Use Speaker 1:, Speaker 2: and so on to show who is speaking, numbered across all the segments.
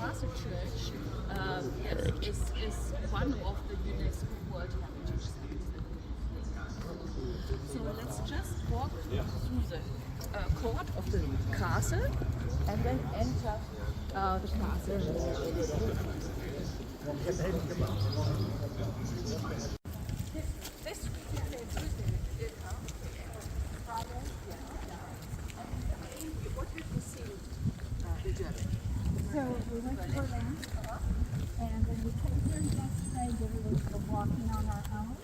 Speaker 1: Castle Church is one of the UNESCO World Heritage Sites. So let's just walk through the court of the castle and then enter the castle.
Speaker 2: So we went to Berlin, and then we came here yesterday, did a little bit of walking on our own.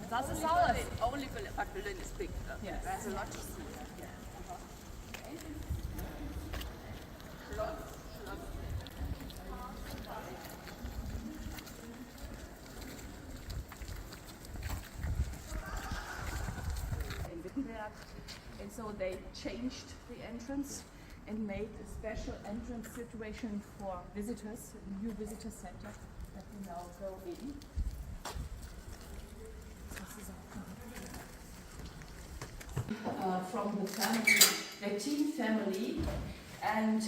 Speaker 1: Das ist alles. Only Berlin, but Berlin is big. Yes. There's a lot to see. In Wittenberg, and so they changed the entrance and made a special entrance situation for visitors, a new visitor center that we now go in. From the family, the Wettin family, and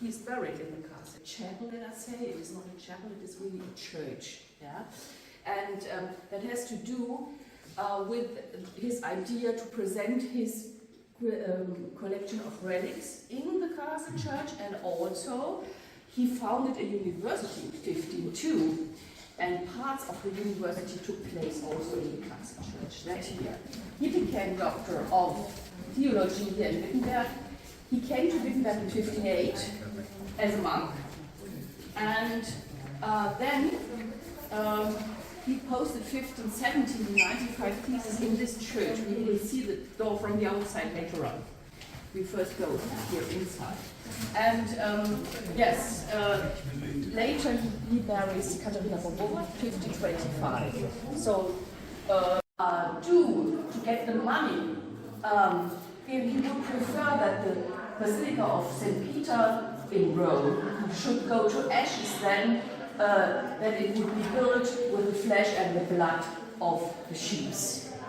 Speaker 1: he's buried in the castle. Chapel, let us say, it is not a chapel, it is really a church, yeah? And that has to do with his idea to present his collection of relics in the castle church, and also he founded a university in 1502. And parts of the university took place also in the castle church that year. He became doctor of theology here in Wittenberg. He came to Wittenberg in 1508 as a monk, and then he posted 15, 17, 95 theses in this church. We will see the door from the outside later on. We first go here inside. And later he marries Katharina von Bova, 1525. So to get the money, he would prefer that the Basilica of St. Peter in Rome should go to ashes then, that it would be built with the flesh and the blood of the sheep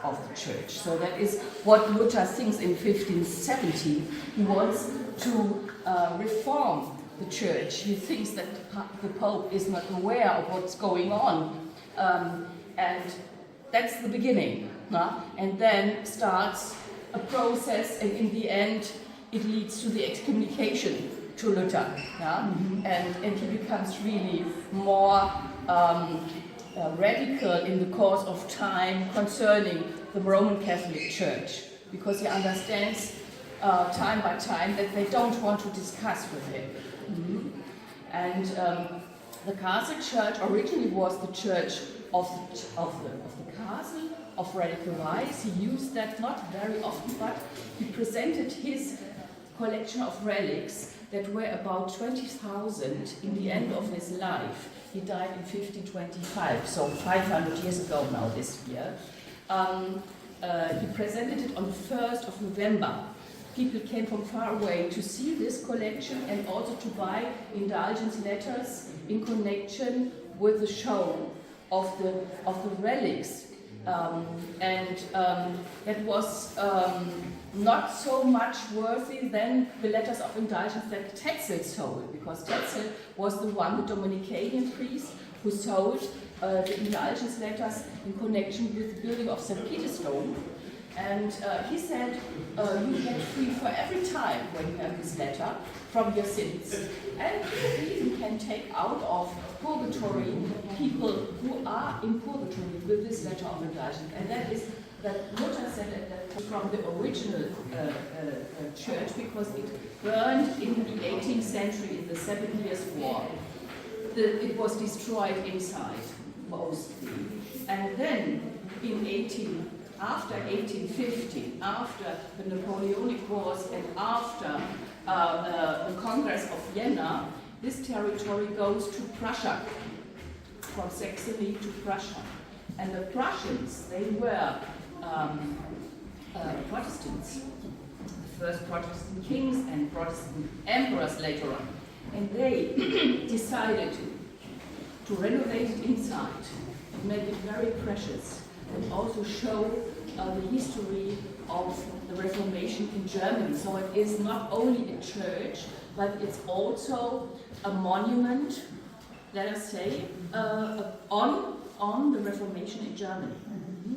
Speaker 1: of the church. So that is what Luther thinks in 1570. He wants to reform the church. He thinks that the Pope is not aware of what's going on. And that's the beginning. And then starts a process, and in the end it leads to the excommunication to Luther. And he becomes really more radical in the course of time concerning the Roman Catholic Church, because he understands time by time that they don't want to discuss with him. And the castle church originally was the church of the castle of Radical Rise. He used that not very often, but he presented his collection of relics that were about 20,000 in the end of his life. He died in 1525, so 500 years ago now this year. He presented it on the 1st of November. People came from far away to see this collection and also to buy indulgence letters in connection with the show of the relics. That was not so much worthy than the letters of indulgence that Texas sold, because Texas was the one, the Dominican priest, who sold the indulgence letters in connection with the building of St. Peter's Dome. And he said, you get free for every time when you have this letter from your sins. And you even can take out of purgatory people who are in purgatory with this letter of indulgence. And that is that Luther said that from the original church, because it burned in the 18th century in the 7 Years' War. It was destroyed inside, mostly. And then after 1850, after the Napoleonic Wars and after the Congress of Vienna, this territory goes to Prussia, from Saxony to Prussia. And the Prussians, they were Protestants, the first Protestant kings and Protestant emperors later on. And they decided to renovate it inside, make it very precious, and also show the history of the Reformation Reformation in Germany. So it is not only a church, but it's also a monument, let us say, on the Reformation in Germany,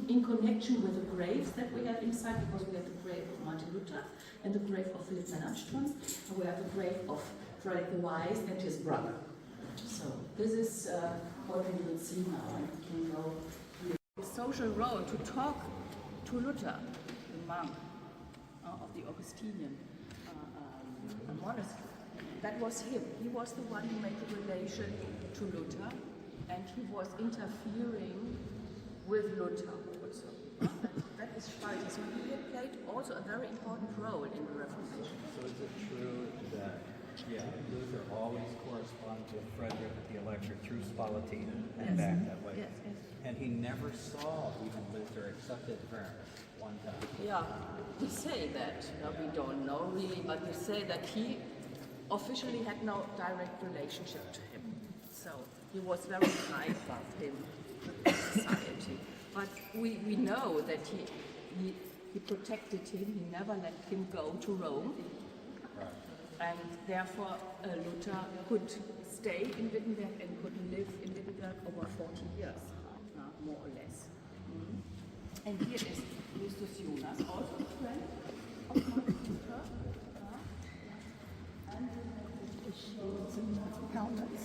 Speaker 1: in connection with the graves that we have inside, because we have the grave of Martin Luther and the grave of Philipp Melanchthon, and we have the grave of Frederick the Wise and his brother. So this is what we will see now. And we can go the social role to talk to Luther, the monk of the Augustinian monastery. That was him. He was the one who made the relation to Luther, and he was interfering with Luther also. That is right. So he had played also a very important role in the Reformation.
Speaker 3: So is it true that Luther always corresponded with Frederick the Elector through Spalatina and back that way?
Speaker 1: Yes, yes.
Speaker 3: And he never saw even Luther except at Worms one time.
Speaker 1: Yeah, we say that. We don't know really, but we say that he officially had no direct relationship to him. So he was very high above him in society. But we know that he protected him, he never let him go to Rome. And therefore Luther could stay in Wittenberg and could live in Wittenberg over 40 years, more or less. And here is Justus Jonas, also a friend of Martin Luther. And the shields and helmets.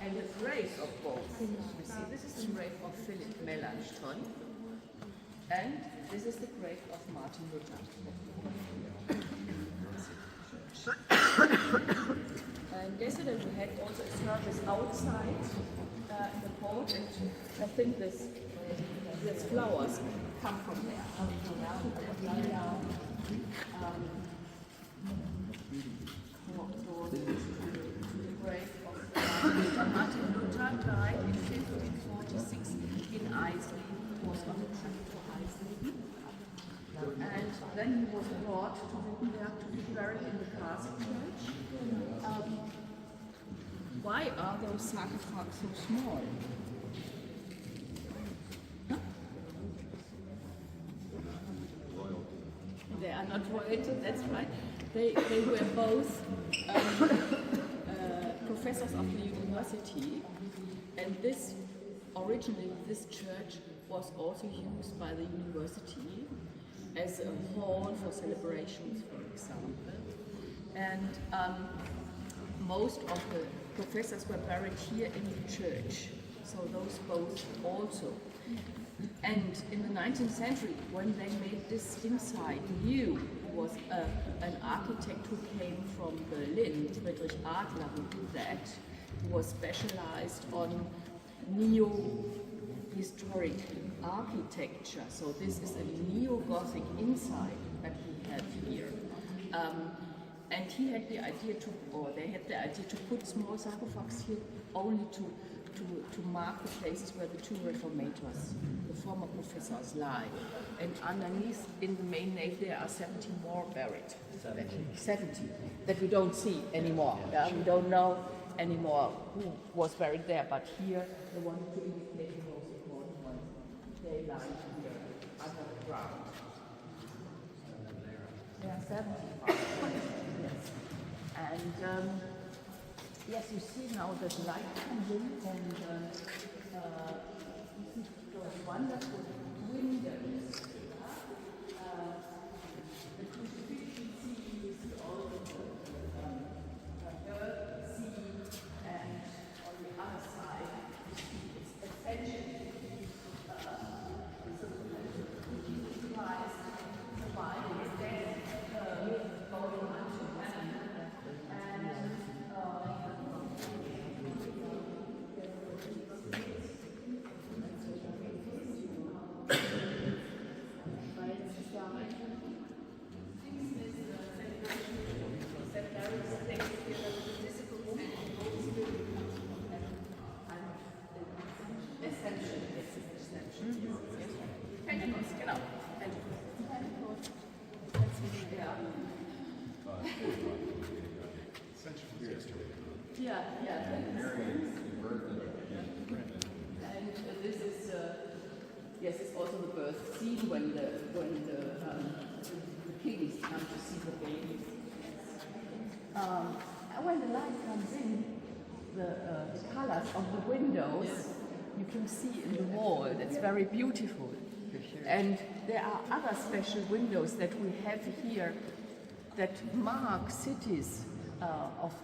Speaker 1: And the grave of both. You see, this is the grave of Philipp Melanchthon, and this is the grave of Martin Luther. And yesterday we had also a service outside in the court, and I think these flowers come from there. Martin Luther died in 1546 in Isley. He was on the trip to Isley. And then he was brought to Wittenberg to be buried in the castle church. Why are those sarcophags so small? Huh? They are not royalty, that's right. They were both professors of the university, and originally this church was also used by the university as a hall for celebrations, for example. And most of the professors were buried here in the church, so those both also. And in the 19th century, when they made this inside new, was an architect who came from Berlin, Friedrich Adler, who did that. He was specialized on neo-historic architecture. So this is a neo-Gothic inside that we have here. And he had the idea they had the idea to put small sarcophags here only to mark the places where the two reformators, the former professors, lie. And underneath, in the main nave, there are 70 more buried. 70 that we don't see anymore. Yeah? We don't know anymore who was buried there, but here, the one to indicate the most important ones, they lie here, under the ground. There are 70. Yes. And yes, you see now that light comes in, and you see those wonderful windows. The crucifixion scene, you see all the earth, sea, and on the other side, you see its ascension. Jesus Christ survived his death, going unto heaven, and Pentecost, genau. Pentecost. Ja. Yeah. And this is yes, it's also the birth scene when the kings come to see the baby. And when the light comes in, the colors of the windows you can see in the wall. That's very beautiful. And there are other special windows that we have here that mark cities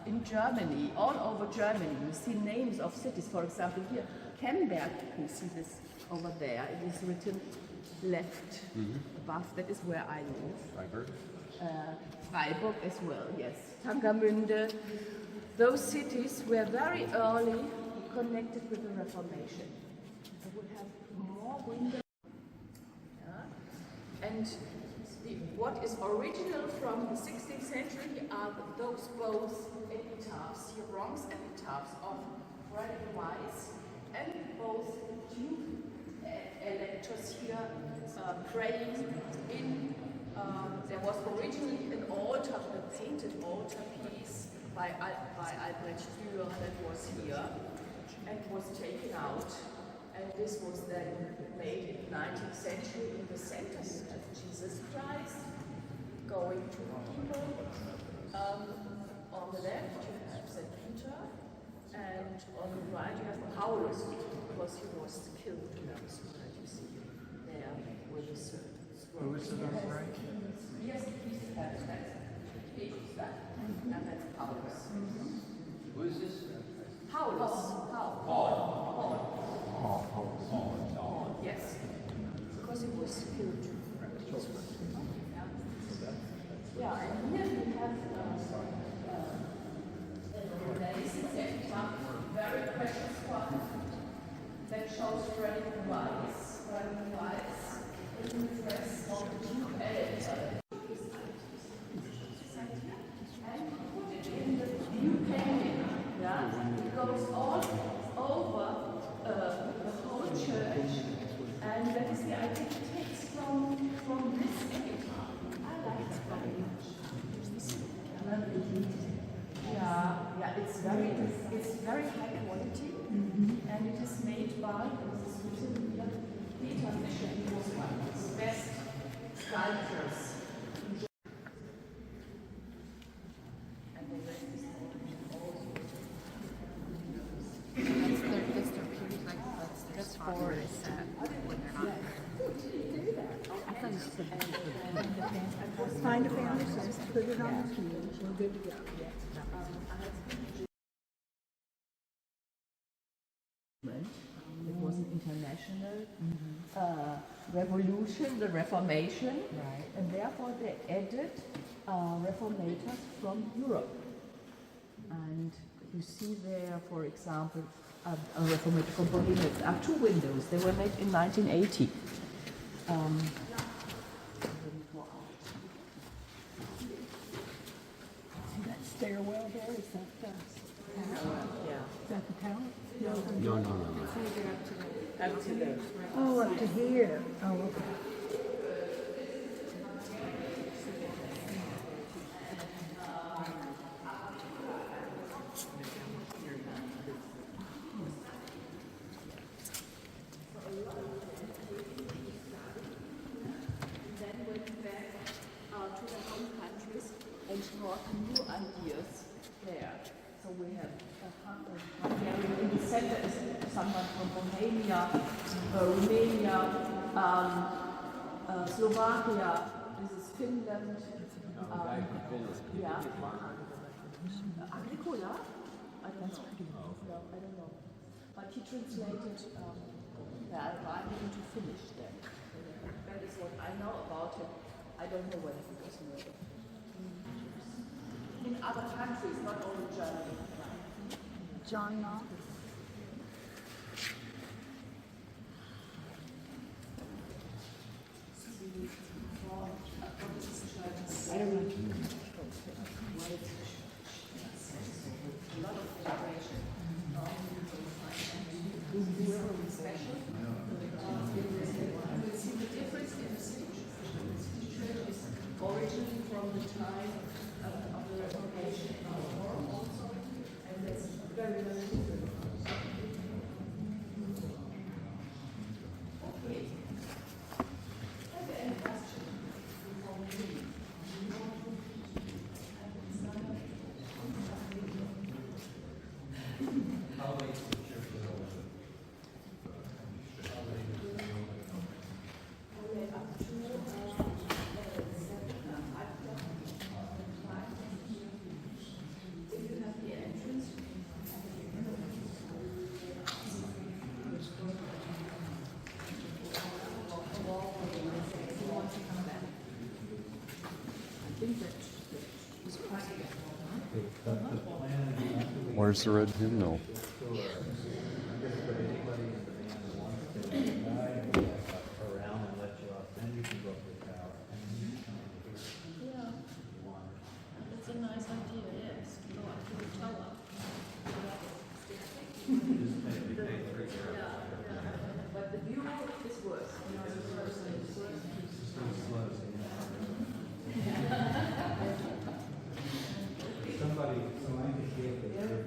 Speaker 1: in Germany, all over Germany. You see names of cities. For example, here, Kemberg, you see this over there. It is written left above. That is where I live.
Speaker 4: Freiburg?
Speaker 1: Freiburg as well, yes. Tangermünde. Those cities were very early connected with the Reformation. They would have more windows. And what is original from the 16th century are those both epitaphs, here bronze epitaphs of Frederick Weiss, and both Duke electors here praying in. There was originally an altar, a painted altar piece by Albrecht Dürer that was here and was taken out. And this was then made in the 19th century in the center of Jesus Christ, going to people. On the left you have St. Peter, and on the right you have Paulus, because he was killed. You see there with the sword.
Speaker 4: Who is it on the right?
Speaker 1: Yes, he's the first. That's Jesus, and that's Paulus.
Speaker 4: Who is this?
Speaker 1: Paulus. Paul. Yes, because he was killed. Yeah, and here we have very precious one that shows Frederick Weiss. Frederick Weiss in the dress of the Duke Elector. And put it in the new painting. Yeah, it goes all over the whole church, and that is the idea it takes from this epitaph. I like it very much. Yeah, it's very high quality, and it is made by Peter Fischer. He was one of the best sculptors.
Speaker 5: That's for when they're not. I thought you said
Speaker 2: Find a family size, put it on the pew, we're good to go.
Speaker 1: It was an international revolution, the Reformation, and therefore they added reformators from Europe. And you see there, for example, a reformator from Bohemia. There are two windows. They were made in 1980.
Speaker 2: See that stairwell there, is that the,
Speaker 1: Yeah.
Speaker 2: is that the tower?
Speaker 4: No.
Speaker 1: Up to there.
Speaker 2: Oh, up to here, oh, okay.
Speaker 1: And brought new ideas there. So we have Hungary. In the center is someone from Bohemia, Romania, Slovakia. This is Finland. Yeah. Agricola? I don't know. No, I don't know. But he translated the Albanian into Finnish then. That is what I know about him. I don't know whether he was murdered. In other countries, not only Germany.
Speaker 2: John Knox.
Speaker 1: I don't know. Special. the time of the Reformation in our world also, and that's very, very different. Okay. Are there any questions before we leave?
Speaker 6: Where's the red hymnal?
Speaker 3: Around and let you up, then you can go up the tower.
Speaker 1: Yeah, that's a nice idea, yes, go up to the tower. But the view is worse.
Speaker 3: Somebody can see if they could,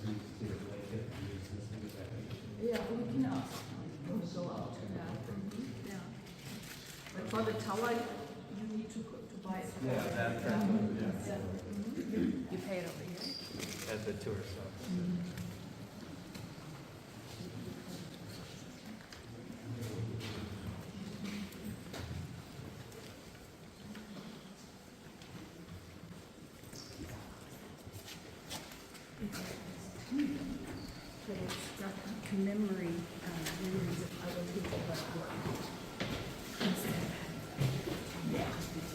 Speaker 3: see if they could use this thing back.
Speaker 1: Yeah, we can ask when we go out. Yeah. But for the tower, you need to buy it.
Speaker 3: Yeah, that's,
Speaker 1: Yeah.
Speaker 5: You pay it over here.
Speaker 3: at the tour stop.
Speaker 5: So it's stuck to memories of other people that were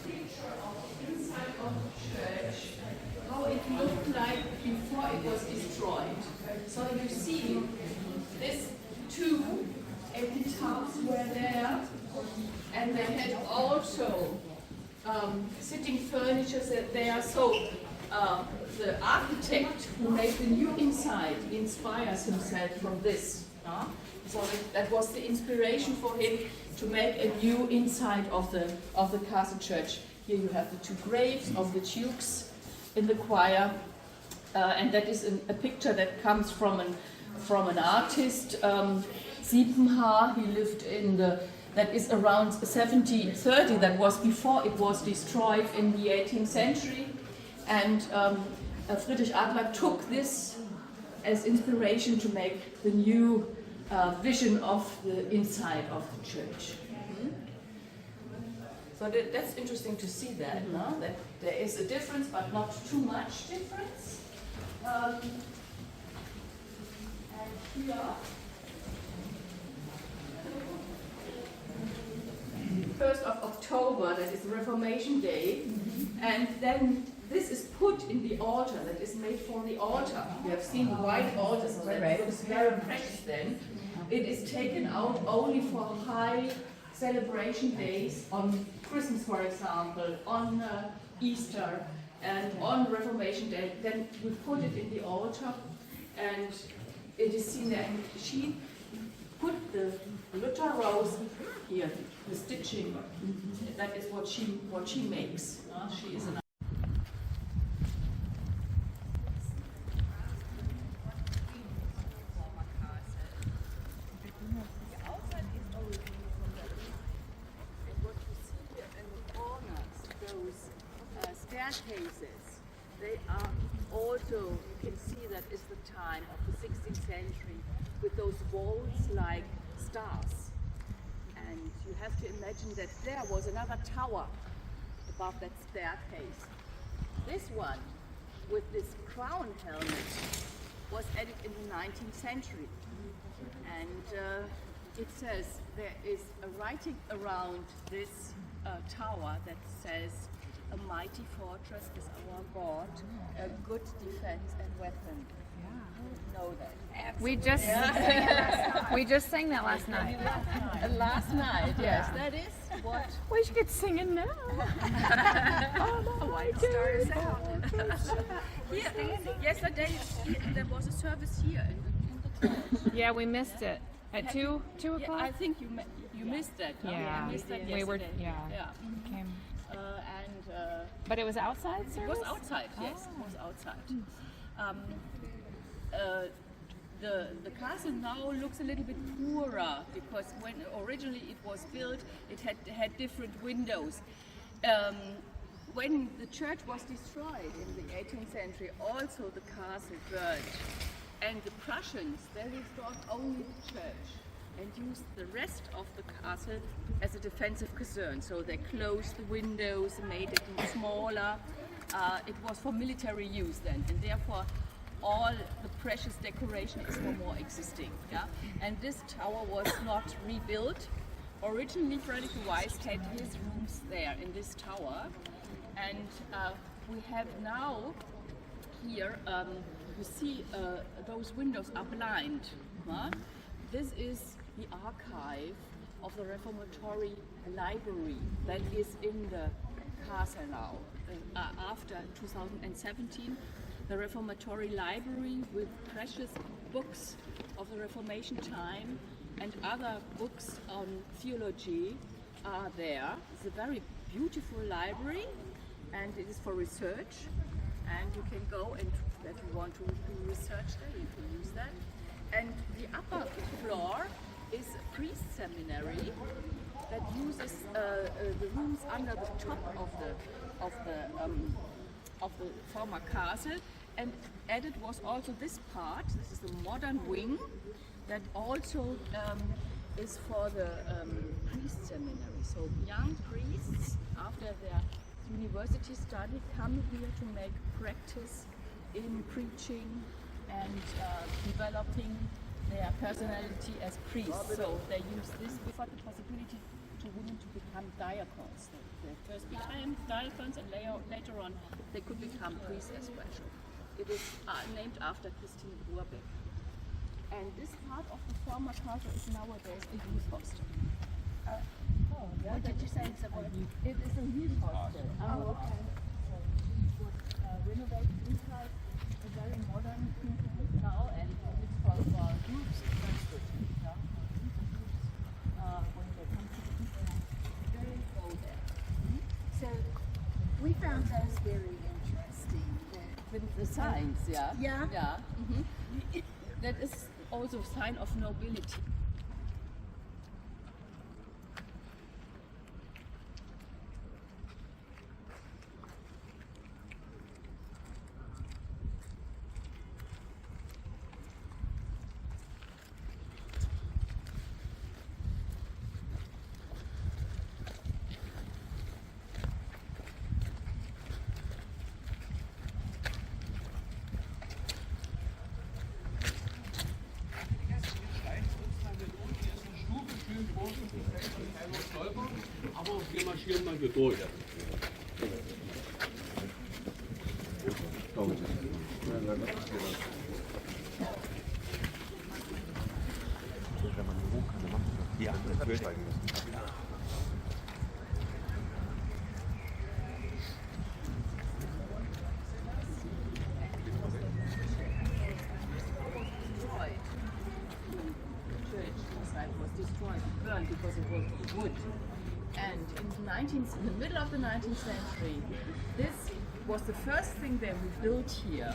Speaker 1: Picture of the inside of the church, how it looked like before it was destroyed. So you see, these two empty tubs were there, and they had also sitting furniture there. So the architect who made the new inside inspires himself from this. So that was the inspiration for him to make a new inside of the castle church. Here you have the two graves of the dukes in the choir, and that is a picture that comes from an artist, Siebenhaar. He lived in that is around 1730. That was before it was destroyed in the 18th century, and Friedrich Adler took this as inspiration to make the new vision of the inside of the church. So that's interesting to see that, no? That there is a difference, but not too much difference. And here, 1st of October, that is Reformation Day, and then this is put in the altar, that is made for the altar. You have seen the white altar, so that looks very precious then. It is taken out only for high celebration days, on Christmas, for example, on Easter, and on Reformation Day. Then we put it in the altar, and it is seen there. And she put the Luther rose here, the stitching. That is what she makes. She is an staircases, they are also, you can see that is the time of the 16th century with those walls like stars. And you have to imagine that there was another tower above that staircase. This one with this crown helmet was added in the 19th century. And it says there is a writing around this tower that says, "A mighty fortress is our God, a good defense and weapon." You know that.
Speaker 5: We just sang that last night.
Speaker 1: Last night, yes. That is what.
Speaker 5: We should get singing now.
Speaker 1: Stars out. Yesterday there was a service here in the church.
Speaker 7: Yeah, we missed it at 2
Speaker 1: Yeah,
Speaker 7: o'clock.
Speaker 1: I think you missed that. No?
Speaker 7: Yeah.
Speaker 1: I missed that
Speaker 7: We were.
Speaker 1: yesterday.
Speaker 7: Yeah.
Speaker 1: Yeah.
Speaker 7: Came. But it was outside
Speaker 1: It
Speaker 7: service?
Speaker 1: was outside, yes, it was outside. The castle now looks a little bit poorer because when originally it was built, it had different windows. When the church was destroyed in the 18th century, also the castle burned. And the Prussians, they restored only the church and used the rest of the castle as a defensive caserne. So they closed the windows, made it smaller. It was for military use then, and therefore all the precious decoration is no more existing. Yeah? And this tower was not rebuilt. Originally, Frederick the Wise had his rooms there in this tower, and we have now here, you see those windows are blind. Huh? This is the archive of the Reformatory Library that is in the castle now. After 2017, the Reformatory Library with precious books of the Reformation time and other books on theology are there. It's a very beautiful library and it is for research, and you can go, and if you want to do research there, you can use that. And the upper floor is a priest seminary that uses the rooms under the top of the former castle, and added was also this part. This is the modern wing that also is for the priest seminary. So young priests, after their university study, come here to make practice in preaching and developing their personality as priests. So they use this for the possibility to women to become diacons. They first became diacons, and later on they could become priests as well. It is named after Christine Burbeck. And this part of the former castle is nowadays a youth hostel.
Speaker 2: What did you say it's about?
Speaker 1: It is a youth hostel.
Speaker 2: Oh, okay.
Speaker 1: So it was renovated inside, a very modern now, and it's for groups. Yeah. When they come to the evening, they go there.
Speaker 2: So we found those very interesting.
Speaker 1: With the signs, yeah.
Speaker 2: Yeah.
Speaker 1: Yeah. That is also a sign of nobility.
Speaker 8: Aber wir marschieren mal hier durch.
Speaker 3: Ja, natürlich.
Speaker 1: Burned because it was wood. And in the middle of the 19th century, this was the first thing they rebuilt here.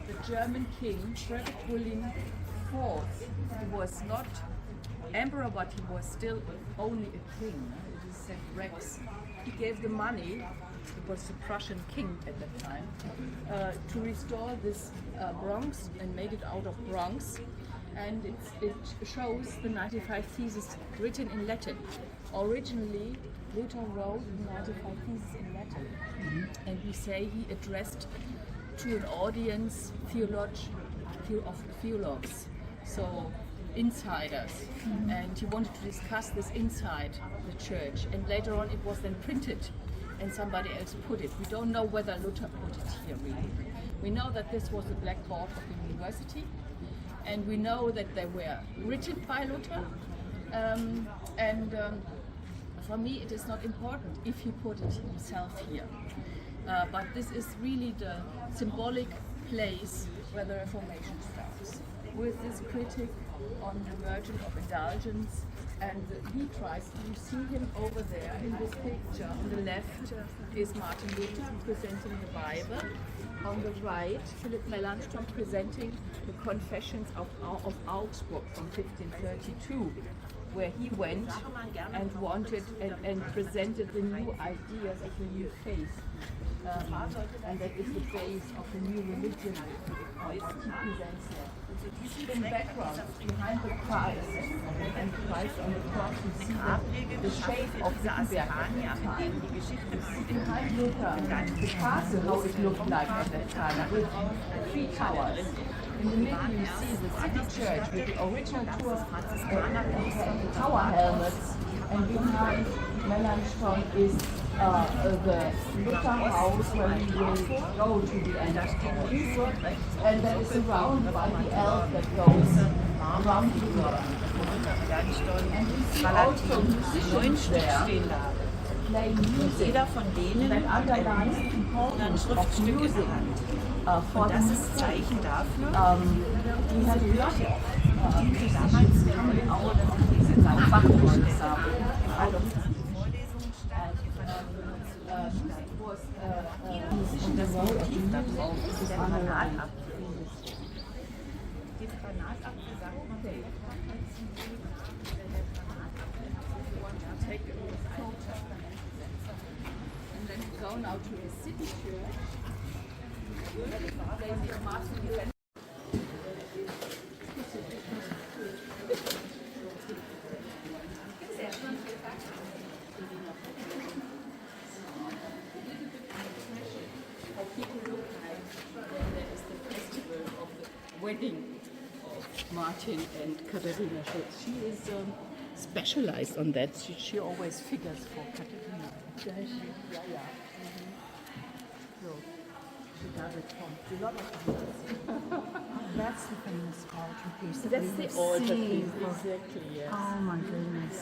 Speaker 1: The German king, Frederick William IV, he was not emperor, but he was still only a king. It is said Rex. He gave the money, it was the Prussian king at that time, to restore this bronze and made it out of bronze. And it shows the 95 Theses written in Latin. Originally, Luther wrote the 95 Theses in Latin. And we say he addressed to an audience of theologues, so insiders. And he wanted to discuss this inside the church. And later on it was then printed and somebody else put it. We don't know whether Luther put it here really. We know that this was the blackboard of the university. And we know that they were written by Luther. For me, it is not important if he put it himself here. But this is really the symbolic place where the Reformation starts, with this critic on the Virgin of Indulgence, and he tries. You see him over there in this picture. On the left is Martin Luther presenting the Bible. On the right, Philipp Melanchthon presenting the Confessions of Augsburg from 1532, where he went and wanted and presented the new ideas of the new faith. And that is the base of the new religion he presents there. In the background, behind the Christ and Christ on the cross, you see the shape of Wittenberg at that time. Behind Luther, the castle, how it looked like at that time, with 3 towers. In the middle you see the city church with the original tower helmets, and behind Melanchthon is the Luther house where we will go to the end of the and that is surrounded by the elf that goes around here. And we see also musicians there playing music that underlines the importance of music.
Speaker 7: Und das ist Zeichen dafür,
Speaker 1: we had a lot
Speaker 7: die damals coming out of diese Fachhochschule out of und das Motiv da drauf ist der Granatapfel. Die Granatapfel sagt man,
Speaker 1: and then go now to the city church. Wedding of Martin and Katharina Schultz. She is specialized on that. She always figures for Katharina. Yeah. So she does it for a lot of years.
Speaker 5: That's the famous altar piece.
Speaker 1: That's the altar piece, exactly, yes.
Speaker 5: Oh my goodness.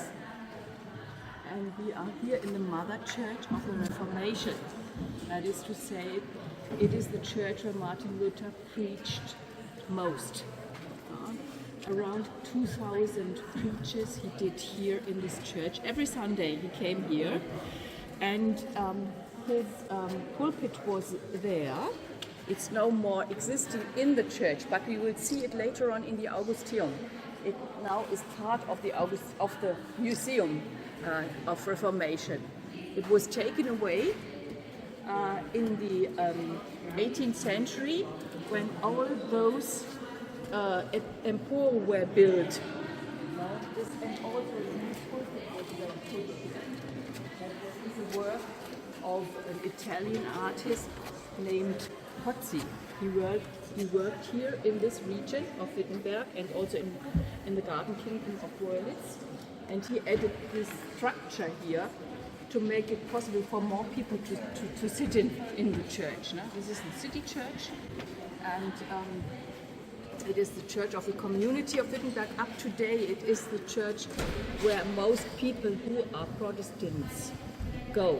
Speaker 1: And we are here in the Mother Church of the Reformation. That is to say, it is the church where Martin Luther preached most. Around 2,000 preachers he did here in this church. Every Sunday he came here, and his pulpit was there. It's no more existing in the church, but we will see it later on in the Augusteum. It now is part of the Museum of Reformation. It was taken away in the 18th century when all those empores were built. And also the pulpit was taken. That is a work of an Italian artist named Pozzi. He worked here in this region of Wittenberg and also in the Garden Kingdom of Wörlitz. And he added this structure here to make it possible for more people to sit in the church. No? This is the city church, and it is the church of the community of Wittenberg. Up to date, it is the church where most people who are Protestants go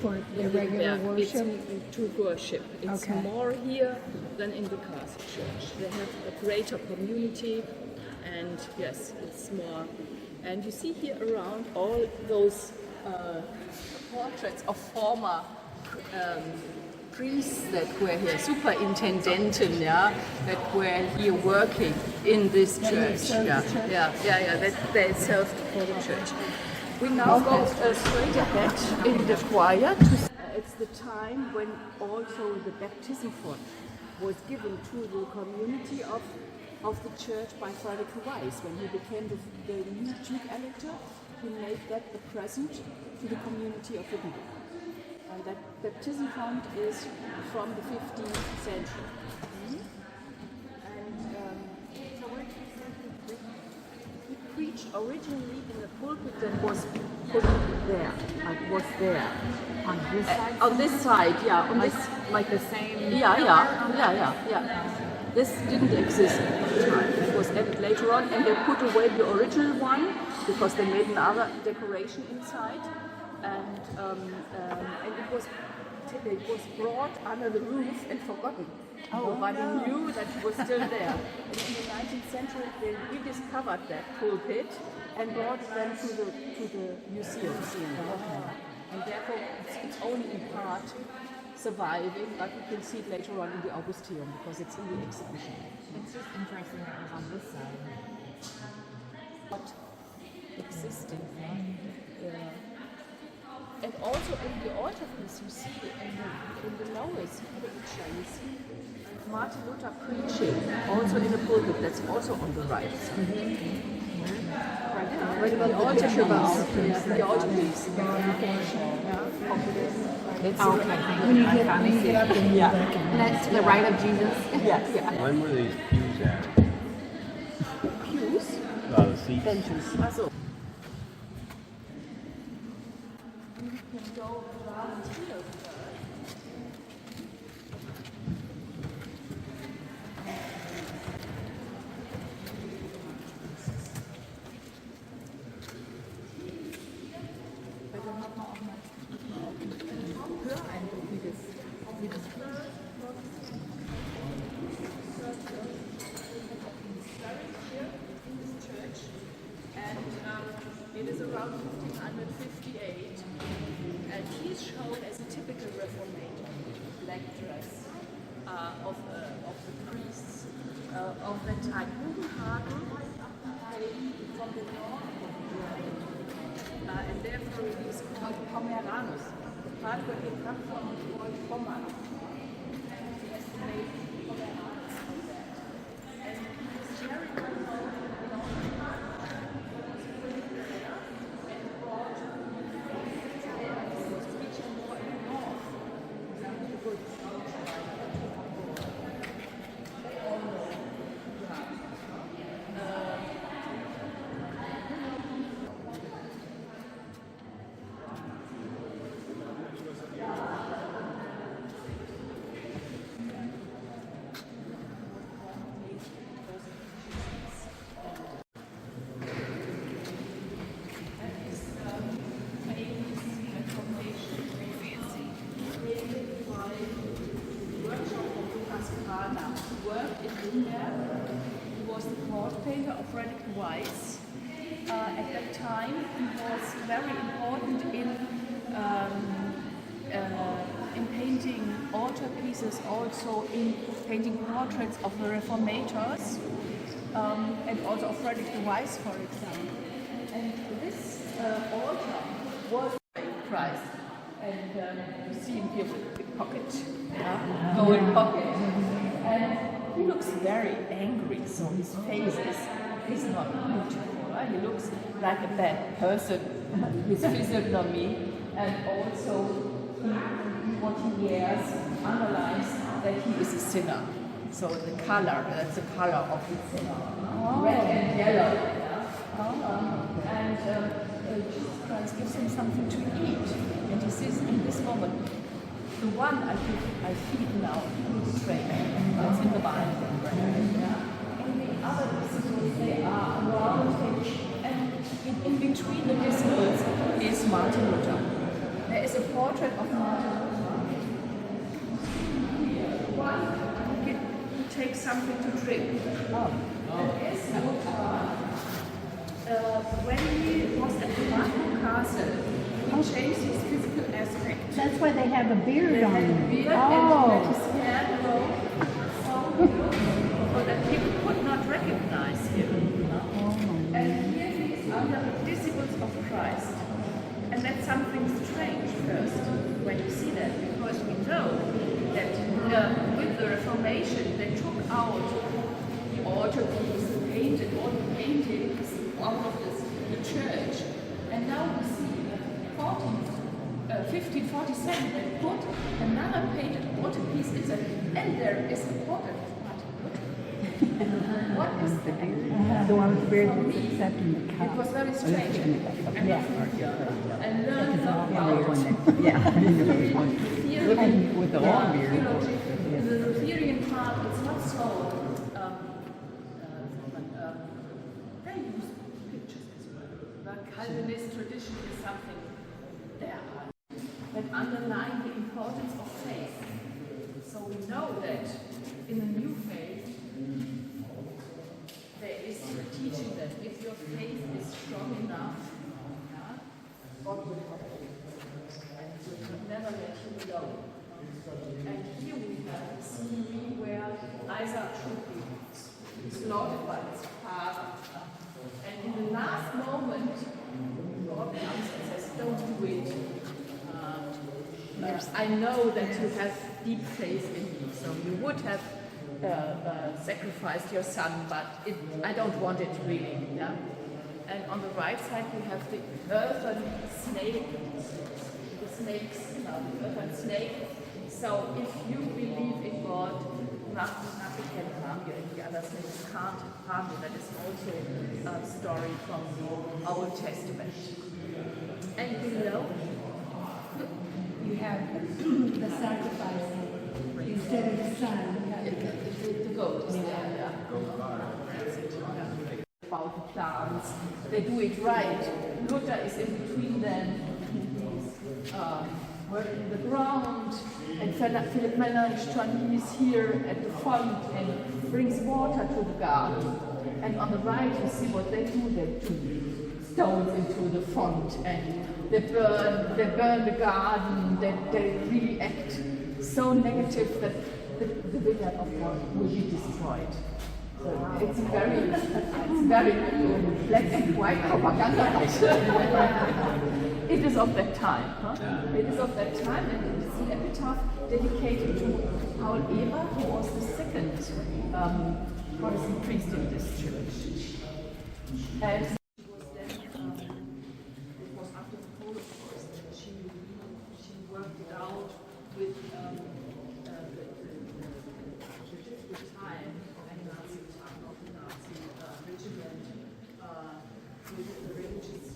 Speaker 5: For the regular worship?
Speaker 1: To worship. It's
Speaker 5: Okay.
Speaker 1: more here than in the castle church. They have a greater community, and yes, it's more. And you see here around all those portraits of former priests that were here, Superintendenten, that were here working in this church. That they served for the church. We now go straight ahead in the choir. It's the time when also the baptism font was given to the community of the church by Frederick Weiss. When he became the new Duke Elector, he made that a present to the community of Wittenberg. And that baptism font is from the 15th century. He preached originally in a pulpit that was put there. It was there.
Speaker 5: On this side?
Speaker 1: On this side, yeah. On this,
Speaker 5: Like the same?
Speaker 1: yeah. This didn't exist at the time. It was added later on, and they put away the original one because they made another decoration inside, and it was brought under the roof and forgotten.
Speaker 7: Oh, but he knew that he was still there. And in the 19th century, they rediscovered that pulpit and brought them to the museum. And therefore, it's only in part surviving, but you can see it later on in the Augusteum because it's in the exhibition.
Speaker 8: It's just interesting that it was on this side.
Speaker 7: What existing. And also in the altarpiece, you see in the lowest picture, you see Martin Luther preaching, also in a pulpit. That's also on the right side.
Speaker 5: What about the picture of
Speaker 7: The altarpiece.
Speaker 8: When you get up and and that's to the right of Jesus.
Speaker 7: Yes.
Speaker 4: When were these pews added?
Speaker 7: Pews.
Speaker 4: The seats?
Speaker 7: Benches. Also. You can go around here. It is around 1558, and he is shown as a typical Reformator, black dress of the priests of that time. Bugenhagen came from the north of Germany, and therefore he is called Pomeranus. The part where he comes from is called Pommern, and he has the name Pomeranus on that. And he is very well known in all the worked in Wittenberg. He was the court painter of Frederick Weiss. At that time, he was very important in painting altarpieces, also in painting portraits of the Reformators, and also of Frederick Weiss, for example. And this altar was Christ. And you see him here with a big pocket, gold pocket. And he looks very angry, so his face is not beautiful. Right? He looks like a bad person, his physiognomy, and also what he wears underlines that he is a sinner. So the color, that's the color of the sinner. Red and yellow. And Jesus Christ gives him something to eat. And he says in this moment, the one I feed now, he will betray me. That's in the Bible. And the other disciples, they are around him. And in between the disciples is Martin Luther. There is a portrait of Martin Luther. One, he takes something to drink. And is Luther, when he was at the Martin Castle, he changed his physical aspect.
Speaker 5: That's why they have a beard on
Speaker 7: Beard
Speaker 5: him.
Speaker 7: and let his hair grow so that people could not recognize him. And here he is under the disciples of Christ. And that's something strange first when you see that, because we know that with the Reformation they took out the altarpiece, painted all the paintings out of the church. And now we see 1547 they put another painted altarpiece inside, and there is a portrait of Martin Luther. What is that?
Speaker 5: The one with the beard
Speaker 7: For me,
Speaker 5: that's accepting the cup.
Speaker 7: it was very strange. And learn
Speaker 5: Yeah,
Speaker 7: about
Speaker 5: with the long beard.
Speaker 7: the Lutheran part, it's not so. They use pictures as well. The Calvinist tradition is something there that underline the importance of faith. So we know that
Speaker 1: your faith is strong enough, yeah, God will help you. And He will never let you alone. And here we have a scenery where Isaac should be slaughtered by his father. And in the last moment, God comes and says, don't do it. I know that you have deep faith in me, so you would have sacrificed your son, but I don't want it really. Yeah? And on the right side we have the earthen snake, the earthen snake. So if you believe in God, nothing can harm you, and the other snakes can't harm you. That is also a story from the Old Testament. And below,
Speaker 2: You have the sacrifice instead of the son. You have
Speaker 1: the goat is there, yeah. About the plants, they do it right. Luther is in between them. He's working the ground, and Philip Melanchthon is here at the front and brings water to the garden. And on the right, you see what they do. They do stones into the font, and they burn the garden. They really act so negative that the vineyard of God will be destroyed. So it's very black and white propaganda. It is of that time. Huh? It is of that time, and it is an epitaph dedicated to Paul Eber, who was the second Protestant priest in this church. And she was then, it was after the Holocaust, she worked it out with the time and Nazi time of the Nazi regiment, with the religious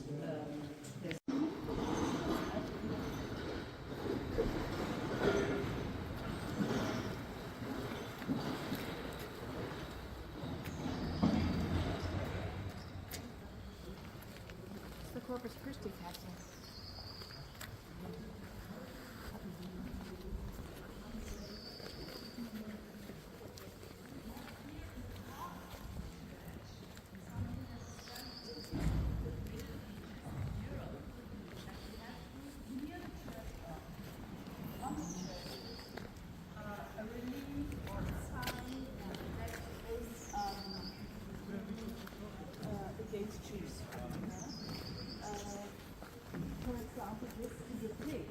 Speaker 8: The Corpus Christi Castle.
Speaker 7: against Jews. For example, this is a pig,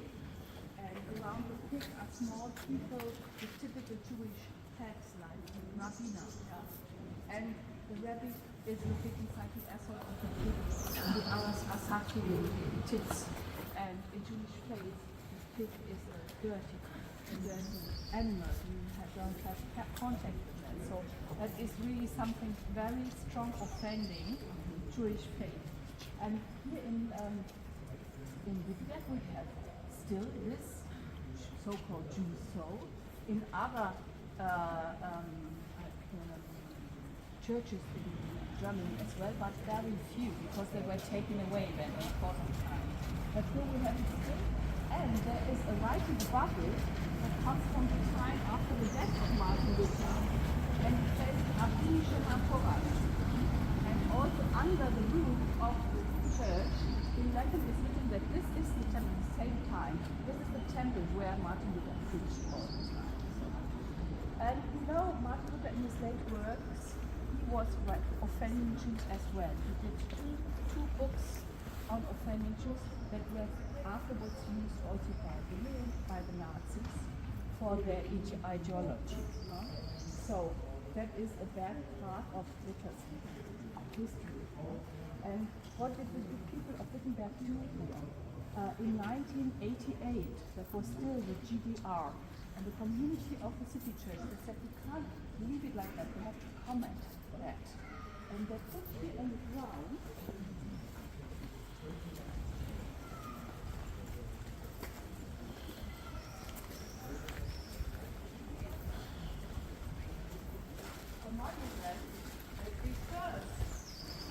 Speaker 7: and around the pig are small people with typical Jewish tags like rabbiner. Yeah? And the rabbi is looking inside the asshole of the pig, and the others are sucking tits. And in Jewish faith, the pig is a dirty animal. You don't have contact with that. So that is really something very strong offending Jewish faith. And here in Wittenberg we have still this so-called Jewish soul. In other churches in Germany as well, but very few because they were taken away when in course of time. But here we have it still, and there is a writing bubble that comes from the time after the death of Martin Luther, and it says Abische Torah. And also under the roof of the church, in Latin is written that this is the temple at the same time. This is the temple where Martin Luther preached all the time. And you know, Martin Luther in his late works, he was offending Jews as well. He did two books on offending Jews that were afterwards used also by the Nazis for their ideology. So that is a bad part of Luther's history. And what did the people of Wittenberg do? In 1988, that was still the GDR, and the community of the city church, they said we can't leave it like that, we have to comment that. And they put here on the ground a monument that refers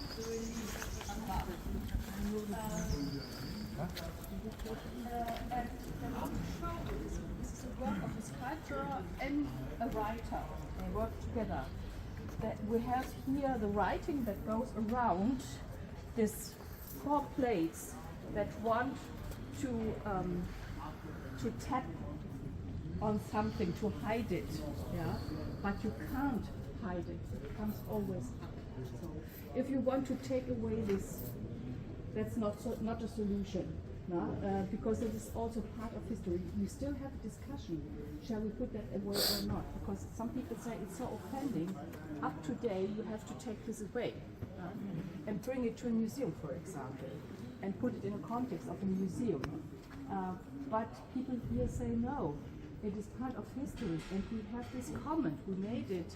Speaker 7: to the release of Anwar. And they want to show this is a work of a sculptor and a writer. They work together. That we have here the writing that goes around these 4 plates that want to tap on something, to hide it, yeah, but you can't hide it. It comes always up. So if you want to take away this, that's not a solution, no? Because it is also part of history. We still have a discussion. Shall we put that away or not? Because some people say it's so offending. Up to date, you have to take this away and bring it to a museum, for example, and put it in a context of a museum. But people here say no. It is part of history, and we have this comment. We made it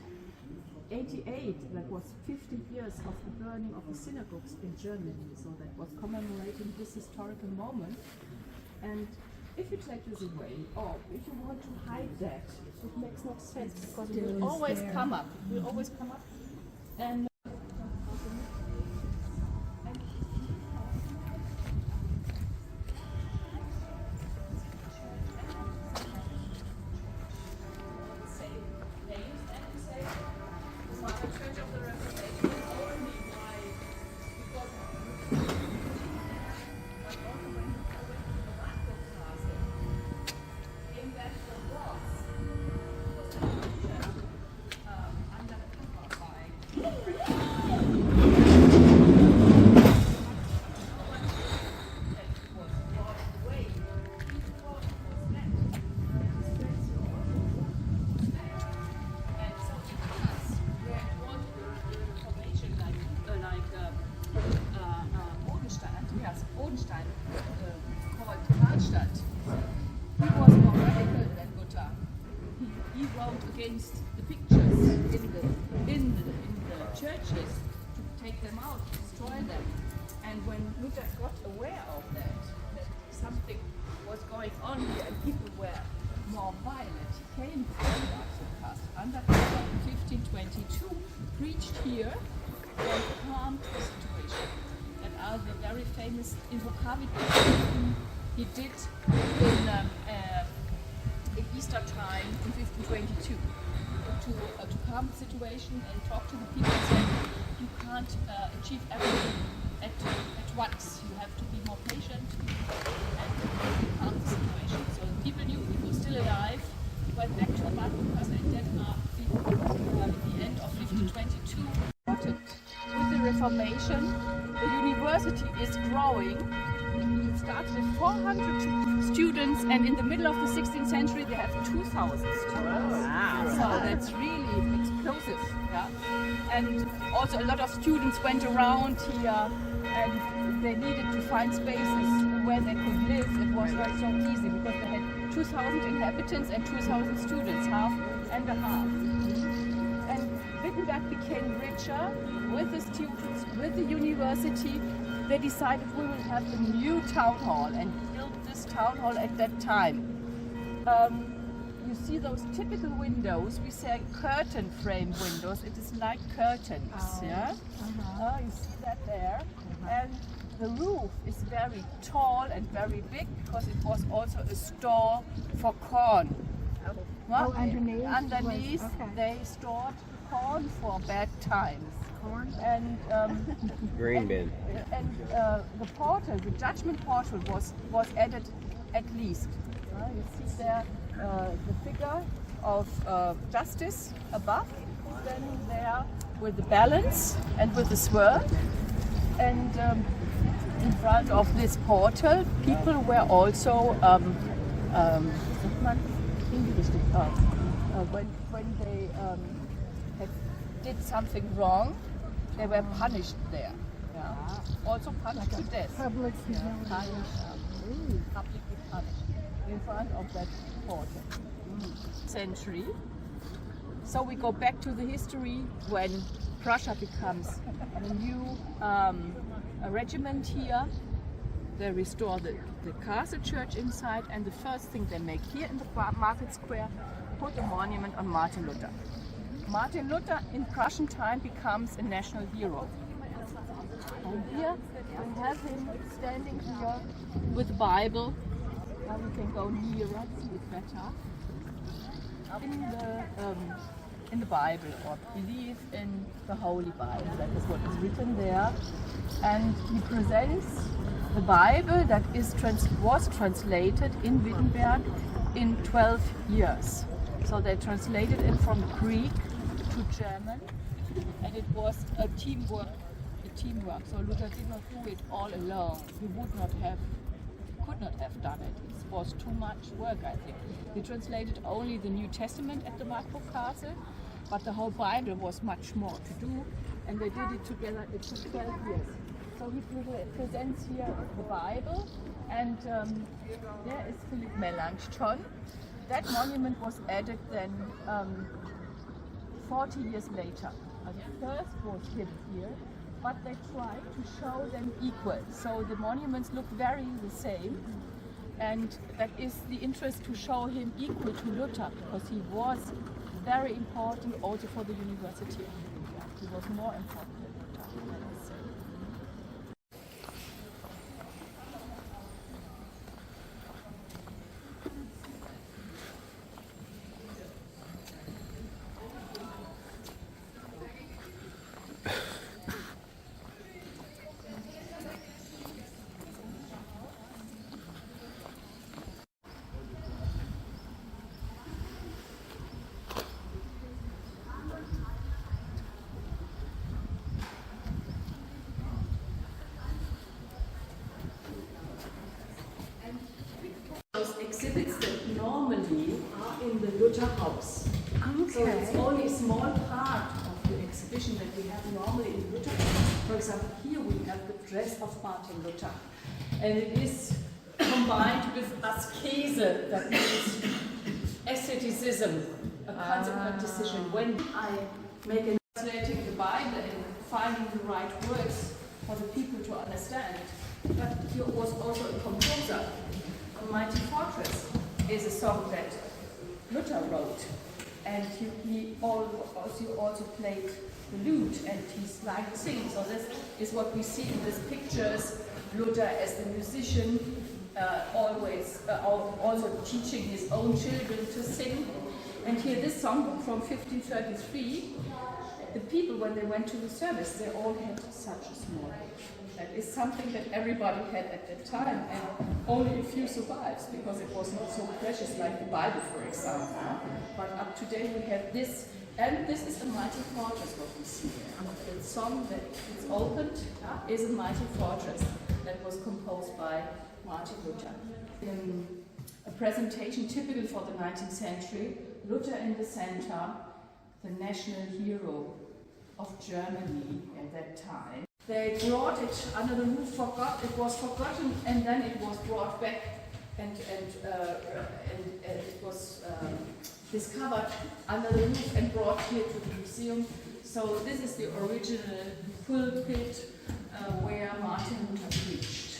Speaker 7: 88, that was 50 years of the burning of the synagogues in Germany, so that was commemorating this historical moment. And if you take this away, or if you want to hide that, it makes no sense, because it will always come up. It will always come up. And against the pictures in the churches, to take them out, destroy them. And when Luther got aware of that something was going on here and people were more violent, he came under 1522, preached here and calmed the situation. That are the very famous Invocavit he did in Easter time in 1522 to calm the situation and talk to the people and say, you can't achieve everything at once. You have to be more patient and calm the situation. So the people knew he was still alive, went back to Abad because they did at the end of 1522. With the Reformation, the university is growing. It starts with 400 students, and in the middle of the 16th century they have 2,000 students. Wow. So that's really explosive. Yeah? And also a lot of students went around here and they needed to find spaces where they could live. It was not so easy because they had 2,000 inhabitants and 2,000 students, half and a half. And Wittenberg became richer with the students, with the university. They decided we will have a new town hall and built this town hall at that time. You see those typical windows, we say curtain frame windows, it is like curtains, yeah? You see that there. And the roof is very tall and very big because it was also a store for corn.
Speaker 2: Oh, underneath?
Speaker 7: Underneath, they stored corn for bad times. And
Speaker 4: Grain bin.
Speaker 7: And the portal, the judgment portal, was added at least. You see there the figure of justice above, standing there with the balance and with the sword. And in front of this portal, people were also when they did something wrong, they were punished there. Yeah. Also punished to death.
Speaker 2: Public
Speaker 7: Publicly punished in front of that portal. Century. So we go back to the history when Prussia becomes a new regiment here. They restore the castle church inside, and the first thing they make here in the market square, put a monument on Martin Luther. Martin Luther in Prussian time becomes a national hero. And here we have him standing here with the Bible. Now we can go nearer, see it better. In the in the Bible or believe in the Holy Bible. That is what is written there. And he presents the Bible that was translated in Wittenberg in 12 years. So they translated it from Greek to German, and it was a teamwork. So Luther did not do it all alone. He could not have done it. It was too much work, I think. He translated only the New Testament at the Marburg Castle, but the whole Bible was much more to do, and they did it together. It took 12 years. So he presents here the Bible, and there is Philipp Melanchthon. That monument was added then 40 years later. The first was hidden here, but they tried to show them equal. So the monuments look very the same, and that is the interest to show him equal to Luther, because he was very important also for the University of Wittenberg. He was more important than Luther, let us say.
Speaker 1: Those exhibits that normally are in the Luther house. So it's only a small part of the exhibition that we have normally in Luther. For example, here we have the dress of Martin Luther. And it is combined with askese, that means asceticism, a consequent decision. When I make a translating the Bible and finding the right words for the people to understand, but he was also a composer. A Mighty Fortress is a song that Luther wrote, and he also played the lute, and he liked to sing. So this is what we see in these pictures. Luther as the musician, also teaching his own children to sing. And here this song from 1533, the people when they went to the service, they all had such a small book. That is something that everybody had at that time, and only a few survives because it was not so precious like the Bible, for example. But up to date we have this, and this is a Mighty Fortress, what we see here. The song that is opened is a Mighty Fortress that was composed by Martin Luther. In a presentation typical for the 19th century, Luther in the center, the national hero of Germany at that time. They brought it under the roof, it was forgotten, and then it was brought back, and it was discovered under the roof and brought here to the museum. So this is the original pulpit where Martin Luther preached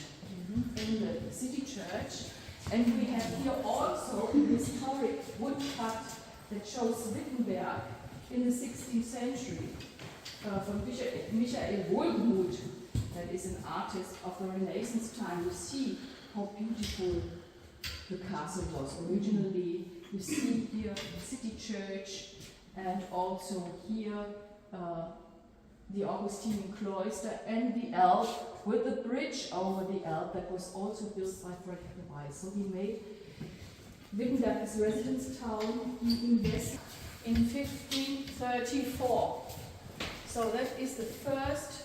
Speaker 1: in the city church. And we have here also a historic woodcut that shows Wittenberg in the 16th century. From Michael Wohlgemuth, that is an artist of the Renaissance time. You see how beautiful the castle was originally. You see here the city church, and also here the Augustinian cloister and the Elbe with the bridge over the Elbe that was also built by Frederick the Wise. So he made Wittenberg his residence town. He invested in 1534. So that is the first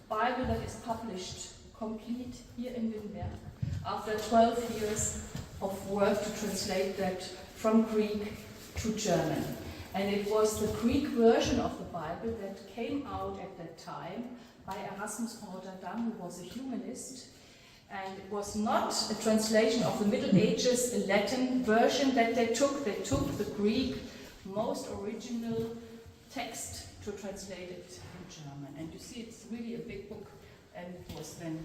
Speaker 1: Bible that is published complete here in Wittenberg after 12 years of work to translate that from Greek to German. And it was the Greek version of the Bible that came out at that time by Erasmus von Rotterdam, who was a humanist. And it was not a translation of the Middle Ages, a Latin version that they took. They took the Greek, most original text to translate it in German. And you see it's really a big book, and it was then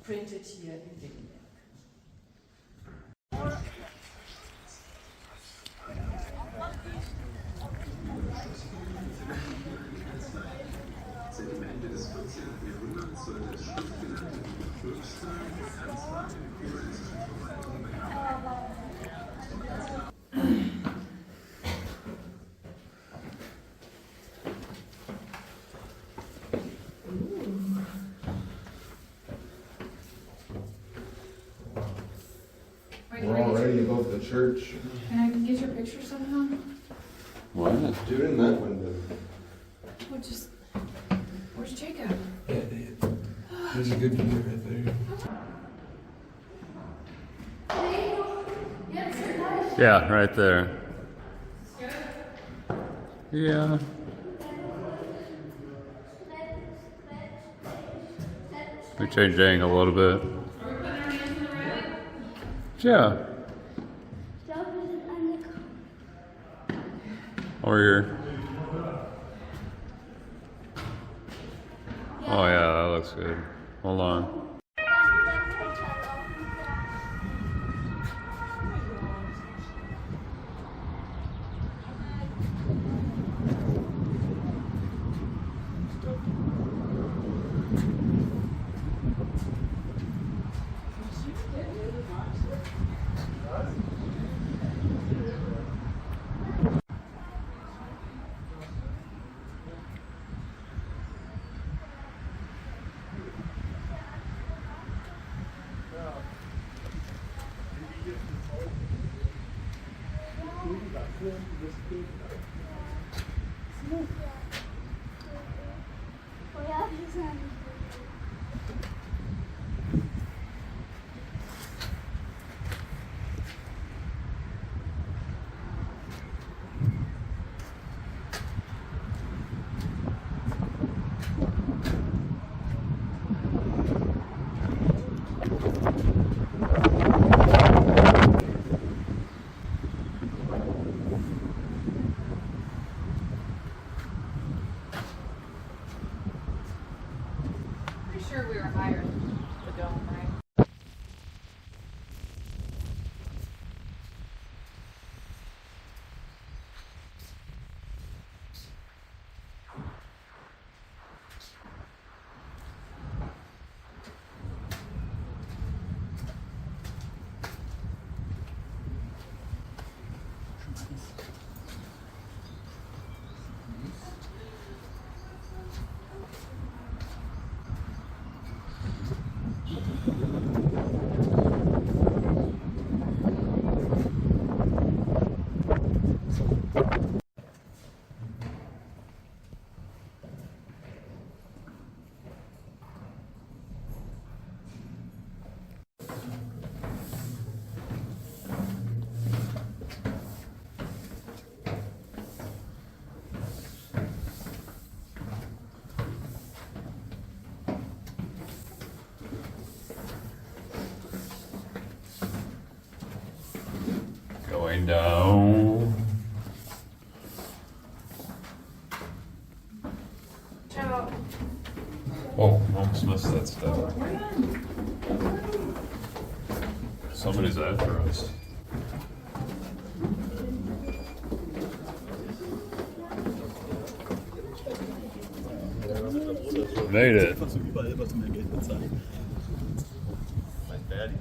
Speaker 1: printed here in Wittenberg.
Speaker 9: Seit dem Ende des 14. Jahrhunderts soll das stiftgenannte Gebirgsteil Ernstfall in kurölzischen Verwaltung beherrschen. We're already above the church.
Speaker 8: Can I get your picture somehow?
Speaker 6: What?
Speaker 9: Dude, in that window.
Speaker 8: Well, just, where's Jacob?
Speaker 9: There's a good view right there.
Speaker 6: Yeah, right there. Yeah. We changed the angle a little bit. Yeah. Over here. Oh yeah, that looks good. Hold on.
Speaker 8: Pretty sure we were higher than the dome, right?
Speaker 6: Going down.
Speaker 8: Ciao.
Speaker 6: Oh, almost missed that stuff. Somebody's after us. Made it.
Speaker 10: Überall etwas mehr Geld bezahlen. Mein Daddy,